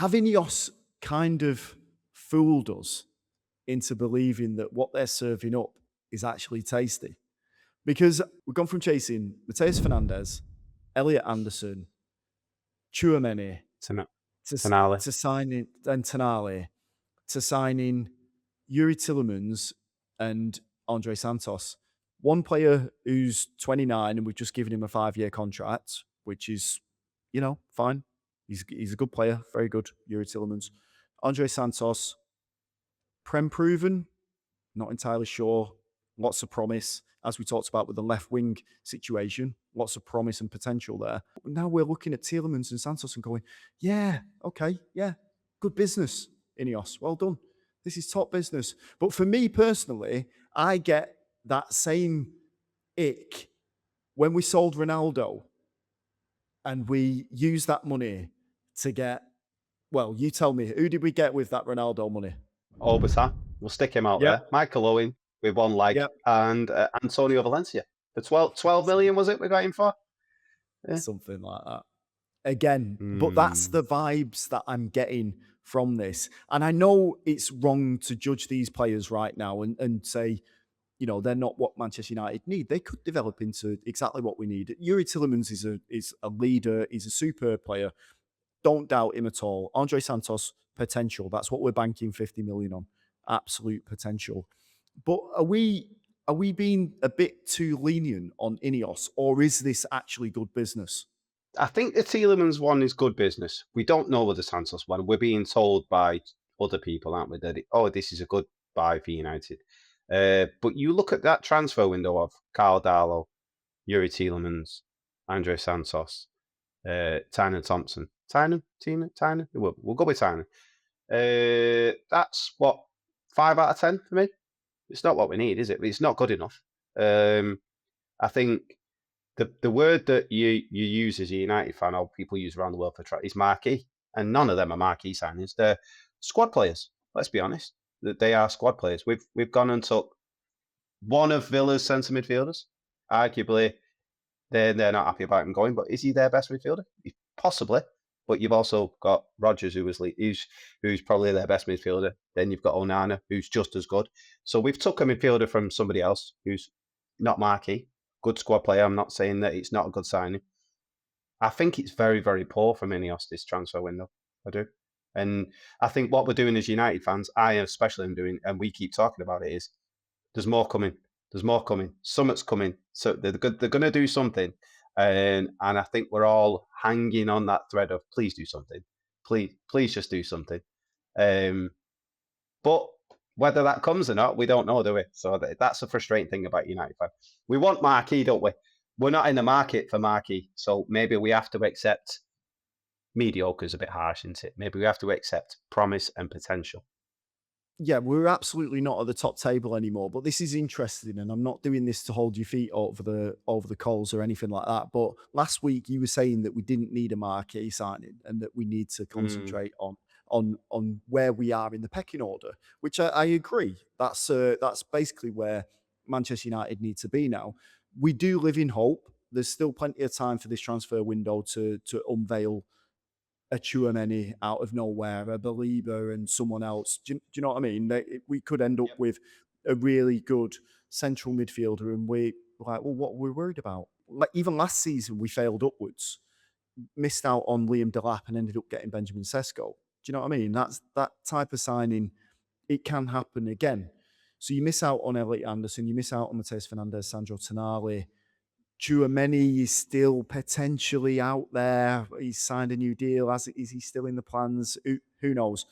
have Ineos kind of fooled us into believing that what they're serving up is actually tasty? Because we've gone from chasing Matheus Fernandes, Elliot Anderson, Tchouaméni, Tana- to, Tanale. to signing and Tonali, to signing Youri Tielemans and Andrey Santos. One player who's 29 and we've just given him a 5-year contract, which is, fine. He's a good player, very good, Youri Tielemans. Andrey Santos, Prem proven, not entirely sure. Lots of promise, as we talked about with the left wing situation. Lots of promise and potential there. Now we're looking at Tielemans and Santos and going, yeah, okay, yeah, good business, Ineos. Well done. This is top business. But for me personally, I get that same ick when we sold Ronaldo and we used that money to get, well, you tell me, who did we get with that Ronaldo money? Orbiter. We'll stick him out Yep. there. Michael Owen with one leg, Yep. and Antonio Valencia. For 12 million, was it we got him for? Yeah. Something like that. Again, but that's the vibes that I'm getting from this. And I know it's wrong to judge these players right now and say, they're not what Manchester United need. They could develop into exactly what we need. Youri Tielemans is a leader. He's a superb player. Don't doubt him at all. Andrey Santos, potential. That's what we're banking 50 million on. Absolute potential. But are we being a bit too lenient on Ineos, or is this actually good business? I think the Tielemans one is good business. We don't know with the Santos one. We're being told by other people, aren't we, that this is a good buy for United. But you look at that transfer window of Carl Darlow, Youri Tielemans, Andre Santos, Tynan Thompson. Tynan? We'll go with Tynan. That's what, 5 out of 10 for me? It's not what we need, is it? It's not good enough. I think the word that you use as a United fan, or people use around the world for is marquee, and none of them are marquee signings. They're squad players. Let's be honest, that they are squad players. We've gone and took one of Villa's centre midfielders. Arguably, they're not happy about him going, but is he their best midfielder? Possibly, but you've also got Rodgers, who's probably their best midfielder. Then you've got Onana, who's just as good. So we've took a midfielder from somebody else who's not marquee. Good squad player. I'm not saying that it's not a good signing. I think it's very, very poor from Ineos this transfer window. I do. And I think what we're doing as United fans, I especially am doing, and we keep talking about it, is there's more coming. There's more coming. Something's coming. So they're going to do something. And I think we're all hanging on that thread of please do something. Please just do something. But whether that comes or not, we don't know, do we? So that's the frustrating thing about United fans. We want marquee, don't we? We're not in the market for marquee. So maybe we have to accept mediocre is a bit harsh, isn't it? Maybe we have to accept promise and potential. Yeah, we're absolutely not at the top table anymore, but this is interesting, and I'm not doing this to hold your feet over the coals or anything like that. But last week you were saying that we didn't need a marquee signing and that we need to concentrate on where we are in the pecking order, which I agree. That's basically where Manchester United need to be now. We do live in hope. There's still plenty of time for this transfer window to unveil a Tchouaméni out of nowhere, a Belieber and someone else. Do you know what I mean? We could end up with a really good central midfielder, and we're like, well, what we're worried about? Like even last season, we failed upwards, missed out on Liam Delap, and ended up getting Benjamin Sesko. Do you know what I mean? That's that type of signing. It can happen again. So you miss out on Elliot Anderson, you miss out on Matheus Fernandes, Sandro Tonali. Tchouaméni is still potentially out there. He's signed a new deal. Is he still in the plans? Who knows?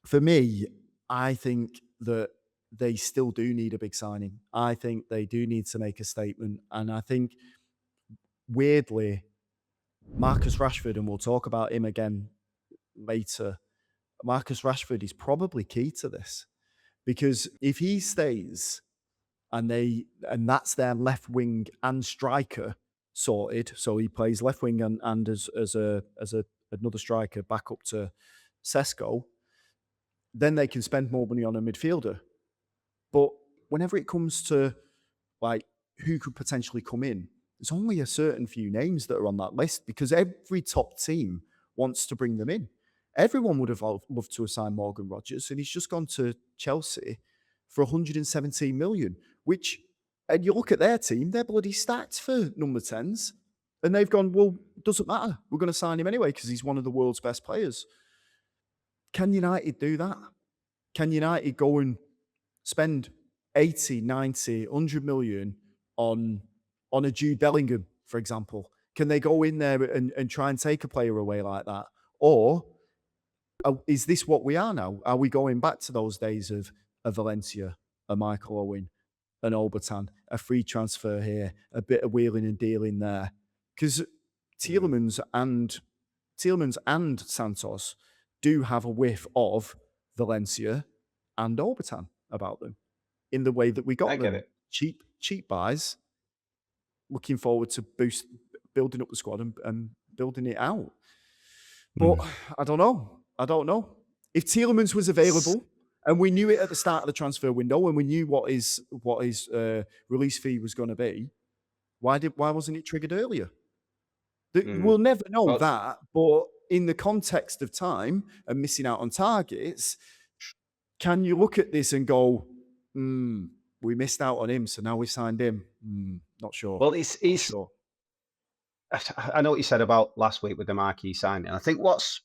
For me, I think that they still do need a big signing. I think they do need to make a statement. And I think, weirdly, Marcus Rashford, and we'll talk about him again later, Marcus Rashford is probably key to this. Because if he stays and that's their left wing and striker sorted. So he plays left wing and as another striker back up to Sesko. Then they can spend more money on a midfielder. But whenever it comes to like who could potentially come in, there's only a certain few names that are on that list because every top team wants to bring them in. Everyone would have loved to have signed Morgan Rogers, and he's just gone to Chelsea for 117 million, which, and you look at their team, they're bloody stacked for number 10s. And they've gone, well, doesn't matter. We're going to sign him anyway because he's one of the world's best players. Can United do that? Can United go and spend 80, 90, 100 million on a Jude Bellingham, for example? Can they go in there and try and take a player away like that? Or is this what we are now? Are we going back to those days of a Valencia, a Michael Owen, an Obertan, a free transfer here, a bit of wheeling and dealing there? Because Tielemans and Santos do have a whiff of Valencia and Obertan about them in the way that we got I get them. it. Cheap buys, looking forward to building up the squad and building it out. But I don't know. If Tielemans was available and we knew it at the start of the transfer window and we knew what his release fee was going to be, why wasn't it triggered earlier? We'll never know that, but in the context of time and missing out on targets, can you look at this and go, we missed out on him, so now we signed him? Not sure. Well, sure. I know what you said about last week with the marquee signing. I think what's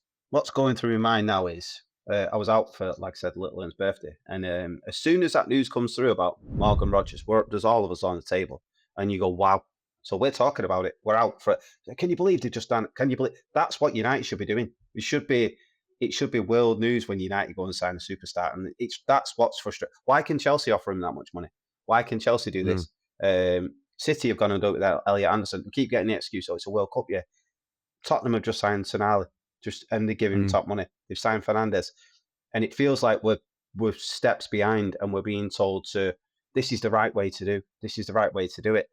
going through my mind now is I was out for, like I said, little Lynn's birthday, and as soon as that news comes through about Morgan Rogers, there's all of us on the table, and you go, wow. So we're talking about it. We're out for it. Can you believe they just done it? Can you believe that's what United should be doing? It should be world news when United go and sign a superstar, and that's what's frustrating. Why can Chelsea offer him that much money? Why can Chelsea do this? City have gone and done it without Elliot Anderson. We keep getting the excuse, it's a World Cup year. Tottenham have just signed Tonali, and they give him top money. They've signed Fernandes, and it feels like we're steps behind, and we're being told this is the right way to do. This is the right way to do it.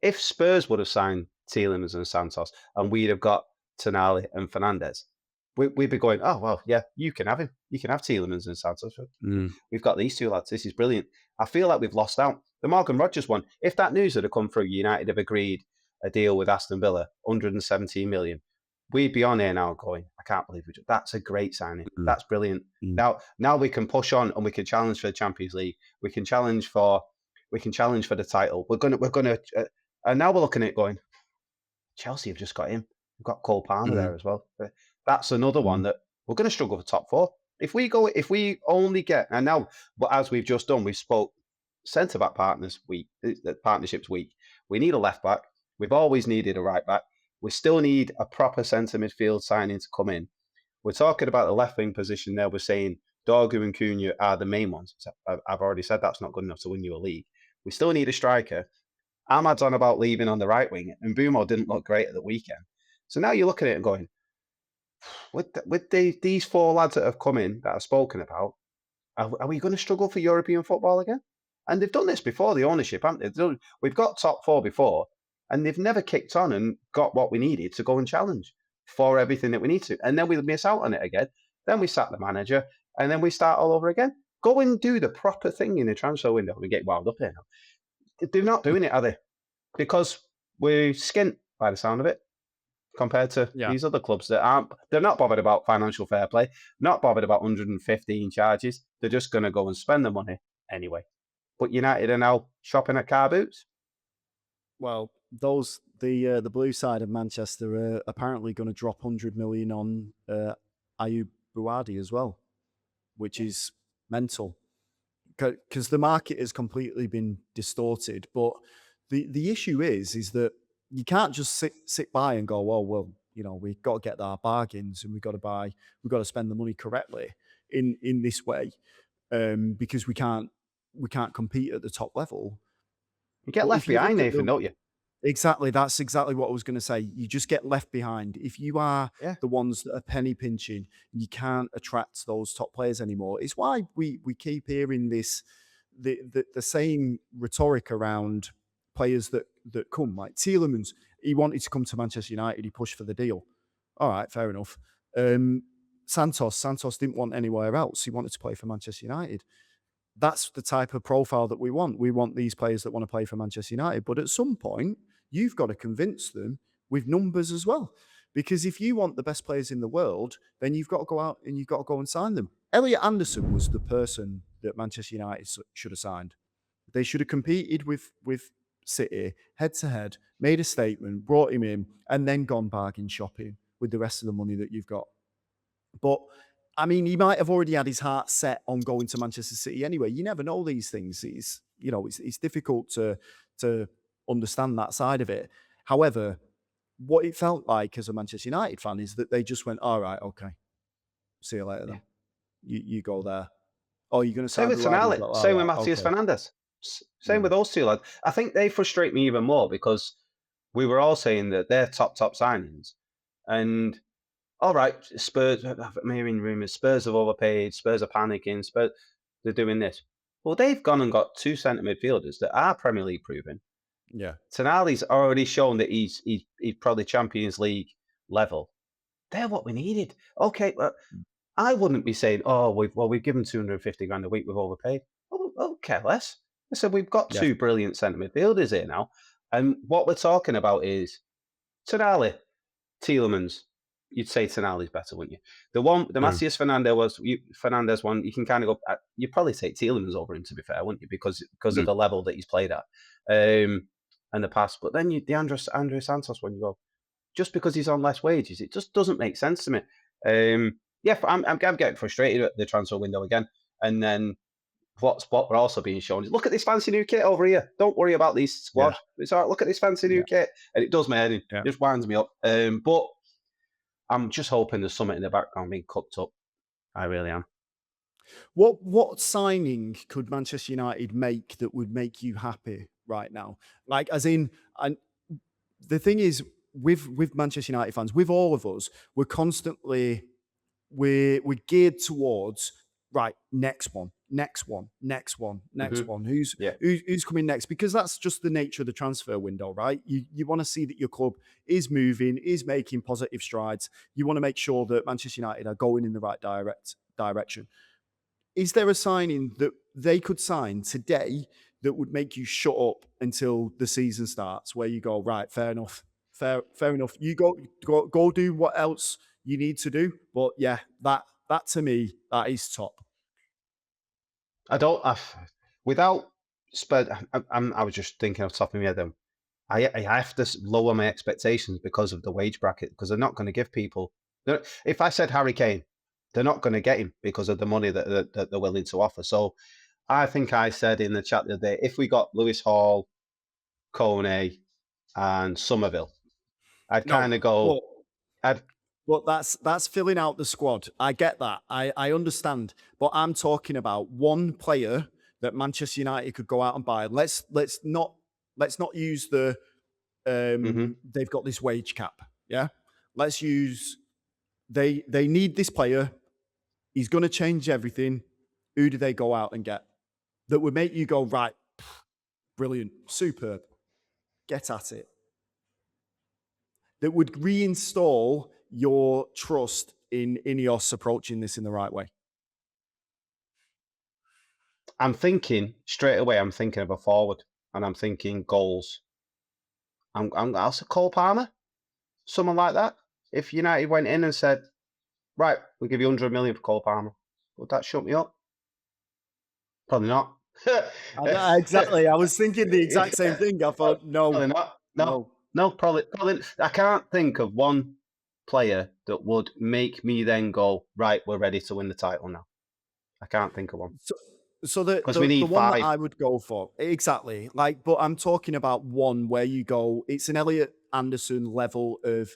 If Spurs would have signed Tielemans and Santos, and we'd have got Tonali and Fernandes, we'd be going, oh, well, yeah, you can have him. You can have Tielemans and Santos. We've got these two lads. This is brilliant. I feel like we've lost out. The Morgan Rogers one, if that news had come through, United have agreed a deal with Aston Villa, 117 million, we'd be on here now going, I can't believe that's a great signing. That's brilliant. Now we can push on and we can challenge for the Champions League. We can challenge for the title. We're gonna and now we're looking at it going, Chelsea have just got him. We've got Cole Palmer there as well. That's another one that we're going to struggle for top four. If we only get, and now, but as we've just done, we've spoke centre-back partnerships week. We need a left-back. We've always needed a right-back. We still need a proper centre midfield signing to come in. We're talking about the left-wing position there. We're saying Dorgu and Cunha are the main ones. I've already said that's not good enough to win you a league. We still need a striker. Ahmad's on about leaving on the right wing, and Bumo didn't look great at the weekend. So now you look at it and going, with these four lads that have come in that I've spoken about, are we going to struggle for European football again? And they've done this before, the ownership, haven't they? We've got top four before, and they've never kicked on and got what we needed to go and challenge for everything that we need to. And then we miss out on it again. Then we sack the manager, and then we start all over again. Go and do the proper thing in the transfer window. We get wound up here now. They're not doing it, are they? Because we're skint by the sound of it compared to these other clubs that they're not bothered about financial fair play, not bothered about 115 charges. They're just going to go and spend the money anyway. But United are now shopping at car boots. Well, the blue side of Manchester are apparently going to drop 100 million on Ayub Buadi as well, which is mental. Because the market has completely been distorted. But the issue is that you can't just sit by and go, well, we've got to get our bargains and we've got to spend the money correctly in this way, because we can't compete at the top level. You get left behind, Nathan, don't you? Exactly. That's exactly what I was going to say. You just get left behind. If you are the ones that are penny pinching, you can't attract those top players anymore. It's why we keep hearing the same rhetoric around players that come. Like Tielemans, he wanted to come to Manchester United. He pushed for the deal. All right, fair enough. Santos didn't want anywhere else. He wanted to play for Manchester United. That's the type of profile that we want. We want these players that want to play for Manchester United. But at some point, you've got to convince them with numbers as well. Because if you want the best players in the world, then you've got to go out and you've got to go and sign them. Elliot Anderson was the person that Manchester United should have signed. They should have competed with City head to head, made a statement, brought him in, and then gone bargain shopping with the rest of the money that you've got. But I mean, he might have already had his heart set on going to Manchester City anyway. You never know these things. It's difficult to understand that side of it. However, what it felt like as a Manchester United fan is that they just went, all right, okay, see you later then. You go there. Oh, you're going to Same sign with Ronaldo? Tonali. All Same with right, Matheus okay. Fernandes. Same with those two lads. I think they frustrate me even more because we were all saying that they're top signings. And all right, Spurs, I'm hearing rumours, Spurs have overpaid, Spurs are panicking, Spurs, they're doing this. Well, they've gone and got two centre midfielders that are Premier League proven. Yeah. Tonali's already shown that he's probably Champions League level. They're what we needed. Okay, well, I wouldn't be saying, oh, we've given 250 grand a week, we've overpaid. Oh, okay, less. I said, we've got Yeah. two brilliant centre midfielders here now. And what we're talking about is Tonali, Tielemans. You'd say Tonali's better, wouldn't you? The Matheus Fernandes one, you can kind of go, you'd probably take Tielemans over him, to be fair, wouldn't you? Because of the level that he's played at in the past. But then the Andrey Santos one, you go, just because he's on less wages, it just doesn't make sense to me. I'm getting frustrated at the transfer window again. And then what we're also being shown is, look at this fancy new kit over here. Don't worry about these squad. Yeah. It's all right. Look at this fancy new kit. And it does my head in. Yeah. It just winds me up. But I'm just hoping there's something in the background being cooked up. I really am. What signing could Manchester United make that would make you happy right now? Like, as in, and the thing is, with Manchester United fans, with all of us, we're geared towards, right, next one. Who's coming next? Because that's just the nature of the transfer window, right? You want to see that your club is moving, is making positive strides. You want to make sure that Manchester United are going in the right direction. Is there a signing that they could sign today that would make you shut up until the season starts, where you go, right, fair enough. You go do what else you need to do. But yeah, that to me, that is top. Without Spurs, I was just thinking off the top of my head then, I have to lower my expectations because of the wage bracket, because they're not going to give people. If I said Harry Kane, they're not going to get him because of the money that they're willing to offer. So I think I said in the chat the other day, if we got Lewis Hall, Kone, and Somerville, I'd kind of go. But that's filling out the squad. I get that. I understand. But I'm talking about one player that Manchester United could go out and buy. Let's not use the they've got this wage cap. Yeah. Let's use they need this player. He's going to change everything. Who do they go out and get that would make you go, right, brilliant, superb, get at it? That would reinstall your trust in Ineos approaching this in the right way? I'm thinking straight away. I'm thinking of a forward, and I'm thinking goals. I'll say Cole Palmer, someone like that. If United went in and said, right, we'll give you 100 million for Cole Palmer, would that shut me up? Probably not. Exactly. I was thinking the exact same thing. I thought, no. Probably not. No, probably. I can't think of one player that would make me then go, right, we're ready to win the title now. I can't think of one. So the one that I would go for, exactly. Like, but I'm talking about one where you go, it's an Elliot Anderson level of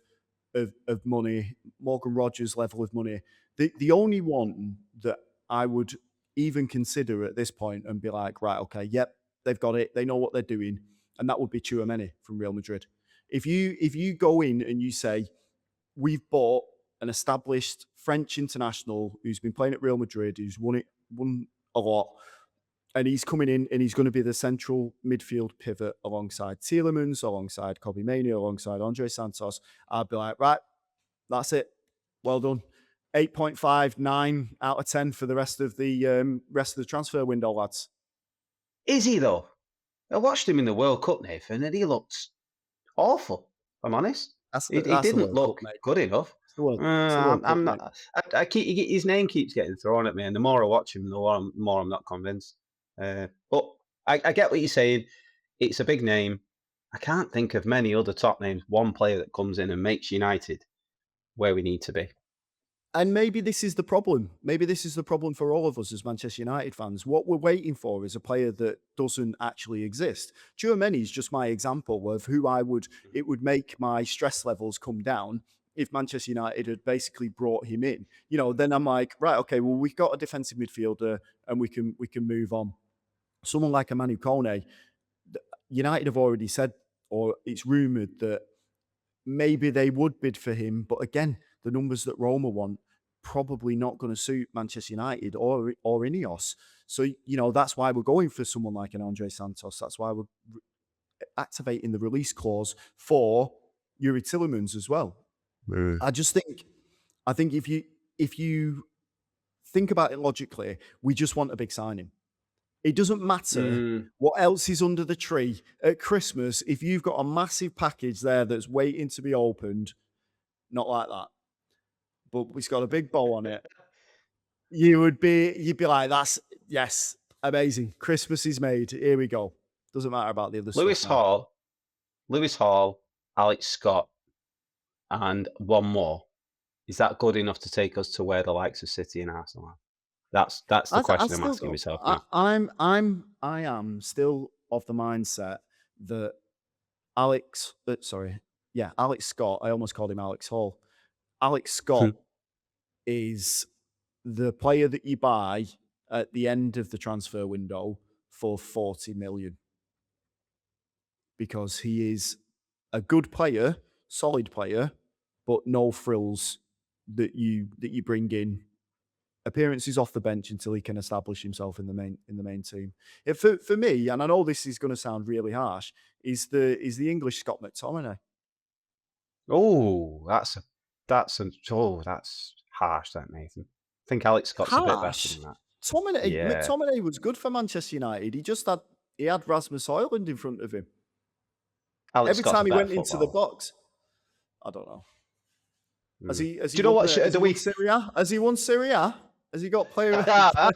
money, Morgan Rogers level of money. The only one that I would even consider at this point and be like, right, okay, yep, they've got it, they know what they're doing, and that would be Tielemans from Real Madrid. If you go in and you say, we've bought an established French international who's been playing at Real Madrid, who's won a lot, and he's coming in and he's going to be the central midfield pivot alongside Tielemans, alongside Kobe Mainoo, alongside Andrey Santos, I'd be like, right, that's it. Well done. 8.5, 9 out of 10 for the rest of the transfer window, lads. Is he though? I watched him in the World Cup, Nathan, and he looked awful. If I'm honest. He That's the didn't World Cup, look mate. good enough. It's the World Cup, I'm mate. not. His name keeps getting thrown at me, and the more I watch him, the more I'm not convinced. But I get what you're saying. It's a big name. I can't think of many other top names. One player that comes in and makes United where we need to be. And maybe this is the problem. Maybe this is the problem for all of us as Manchester United fans. What we're waiting for is a player that doesn't actually exist. Tielemans is just my example of who it would make my stress levels come down if Manchester United had basically brought him in. Then I'm like, right, okay, well, we've got a defensive midfielder and we can move on. Someone like a Matheus Cunha, United have already said, or it's rumoured that maybe they would bid for him, but again, the numbers that Roma want probably not going to suit Manchester United or Ineos. So that's why we're going for someone like an Andrey Santos. That's why we're activating the release clause for Youri Tielemans as well. I think if you think about it logically, we just want a big signing. It doesn't matter what else is under the tree at Christmas. If you've got a massive package there that's waiting to be opened, not like that, but it's got a big bow on it, you'd be like, yes, amazing. Christmas is made. Here we go. Doesn't matter about the other Lewis stuff now. Hall, Alex Scott, and one more. Is that good enough to take us to where the likes of City and Arsenal are? That's the question I'm asking myself now. I am still of the mindset that Alex Scott. I almost called him Alex Hall. Alex Scott is the player that you buy at the end of the transfer window for 40 million because he is a good player, solid player, but no frills that you bring in. Appearances off the bench until he can establish himself in the main team. For me, and I know this is going to sound really harsh, is the English Scott McTominay. Oh, that's harsh, that Nathan. I think Alex Scott's a bit better Harsh. than that. Yeah. McTominay was good for Manchester United. He had Rasmus Højlund in front of him. Alex Every Scott's time a he better went into the footballer. box, I don't know. Do he you know won, what? has he won Serie A? Has he won Serie A? Has he got player?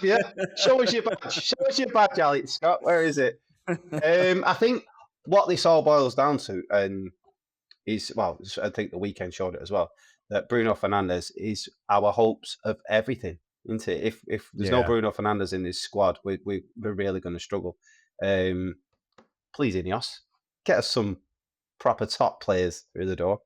Yeah. Show us your badge. Show us your badge, Alex Scott. Where is it? I think what this all boils down to, I think the weekend showed it as well, that Bruno Fernandes is our hopes of everything, isn't it? If there's no Bruno Fernandes in this squad, we're really going to struggle. Please, Ineos, get us some proper top players through the door.